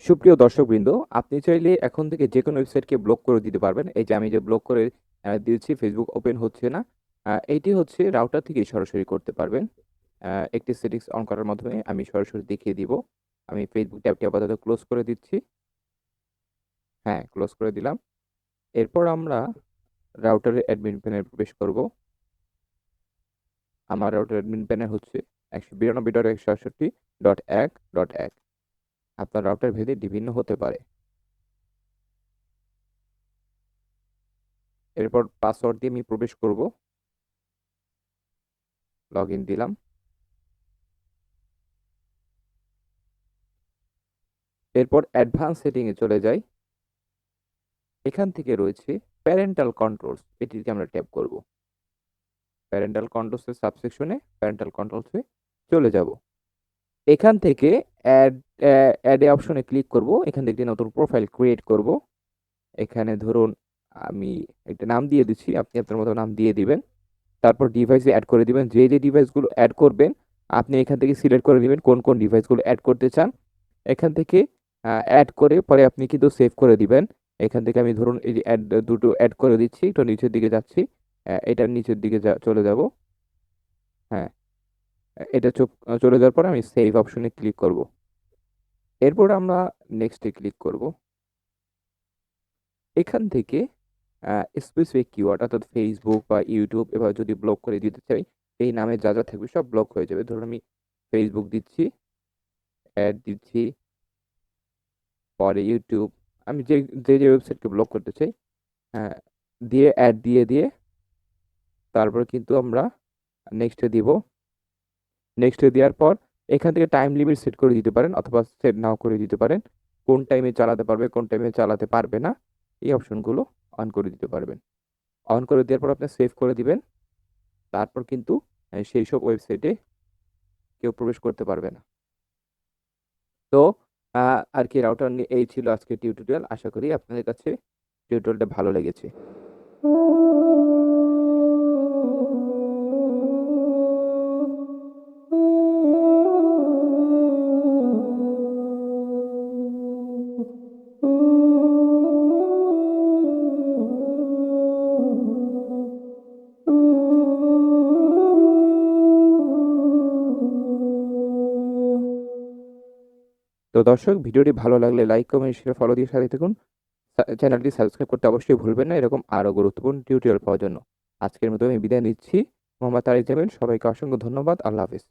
সুপ্রিয় দর্শকবৃন্দ, আপনি চাইলে এখন থেকে যেকোনো ওয়েবসাইটকে ব্লক করে দিতে পারবেন। এই যে আমি যে ব্লক করে দিয়েছি, ফেসবুক ওপেন হচ্ছে না। এইটি হচ্ছে রাউটার থেকেই সরাসরি করতে পারবেন। একটি সেটিংস অন করার মাধ্যমে আমি সরাসরি দেখিয়ে দিব। আমি ফেসবুক ট্যাবটি আপাতত ক্লোজ করে দিচ্ছি। হ্যাঁ, ক্লোজ করে দিলাম। এরপর আমরা রাউটারের অ্যাডমিন প্যানেলে প্রবেশ করব। আমার রাউটার অ্যাডমিন প্যানেল হচ্ছে 192.168.1.1। আপনার রাউটার ভেদে বিভিন্ন হতে পারে। এরপর পাসওয়ার্ড দিয়ে আমি প্রবেশ করব। লগইন দিলাম। এরপর অ্যাডভান্স সেটিংয়ে চলে যাই। এখান থেকে রয়েছে প্যারেন্টাল কন্ট্রোলস, এটিতে আমরা ট্যাপ করব। প্যারেন্টাল কন্ট্রোলসের সাবসেকশনে প্যারেন্টাল কন্ট্রোলসে চলে যাব। এখান থেকে অ্যাড অপশনে ক্লিক করব। এখান থেকে একটি নতুন প্রোফাইল ক্রিয়েট করব। এখানে ধরুন আমি একটা নাম দিয়ে দিচ্ছি, আপনি আপনার মতো নাম দিয়ে দিবেন। তারপর ডিভাইসে অ্যাড করে দিবেন। যে ডিভাইসগুলো অ্যাড করবেন আপনি এখান থেকে সিলেক্ট করে নেবেন কোন কোন ডিভাইসগুলো অ্যাড করতে চান। এখান থেকে অ্যাড করে পরে আপনি কিন্তু সেভ করে দিবেন। এখান থেকে আমি ধরুন এই যে দুটো অ্যাড করে দিচ্ছি, একটু নিচের দিকে যাচ্ছি। এটার নিচের দিকে চলে যাব। হ্যাঁ, এটা চলে যাওয়ার পরে আমি সেভ অপশনে ক্লিক করব। এরপর আমরা নেক্সটে ক্লিক করব। এখান থেকে স্পেসিফিক কিওয়ার্ড অর্থাৎ ফেসবুক বা ইউটিউব এবার যদি ব্লক করে দিতে চাই, এই নামে যা যা থাকবে সব ব্লক হয়ে যাবে। ধরুন আমি ফেসবুক দিচ্ছি, অ্যাড দিচ্ছি, পরে ইউটিউব, আমি যে যে ওয়েবসাইটকে ব্লক করতে চাই দিয়ে অ্যাড দিয়ে তারপর কিন্তু আমরা নেক্সটে দিব। নেক্সটে দেওয়ার পর এখান থেকে টাইম লিমিট সেট করে দিতে পারেন অথবা সেট নাও করে দিতে পারেন। কোন টাইমে চালাতে পারবে, কোন টাইমে চালাতে পারবে না, এই অপশনগুলো অন করে দিতে পারবেন। অন করে দেওয়ার পর আপনি সেভ করে দিবেন। তারপর কিন্তু সেই সব ওয়েবসাইটে কেউ প্রবেশ করতে পারবে না। তো আর কি রাউটার নিয়ে এই ছিল আজকে টিউটোরিয়াল। আশা করি আপনাদের কাছে টিউটোরিয়ালটা ভালো লেগেছে। তো দর্শক, ভিডিওটি ভালো লাগলে লাইক, কমেন্ট, শেয়ার, ফলো দিয়ে সাথে থাকুন। চ্যানেলটি সাবস্ক্রাইব করতে অবশ্যই ভুলবেন না এরকম আরো গুরুত্বপূর্ণ টিউটোরিয়াল পাওয়ার জন্য। আজকের মতো আমি বিদায় নিচ্ছি। মোহাম্মদ তারিক জামিল, সবাইকে অসংখ্য ধন্যবাদ। আল্লাহ হাফেজ।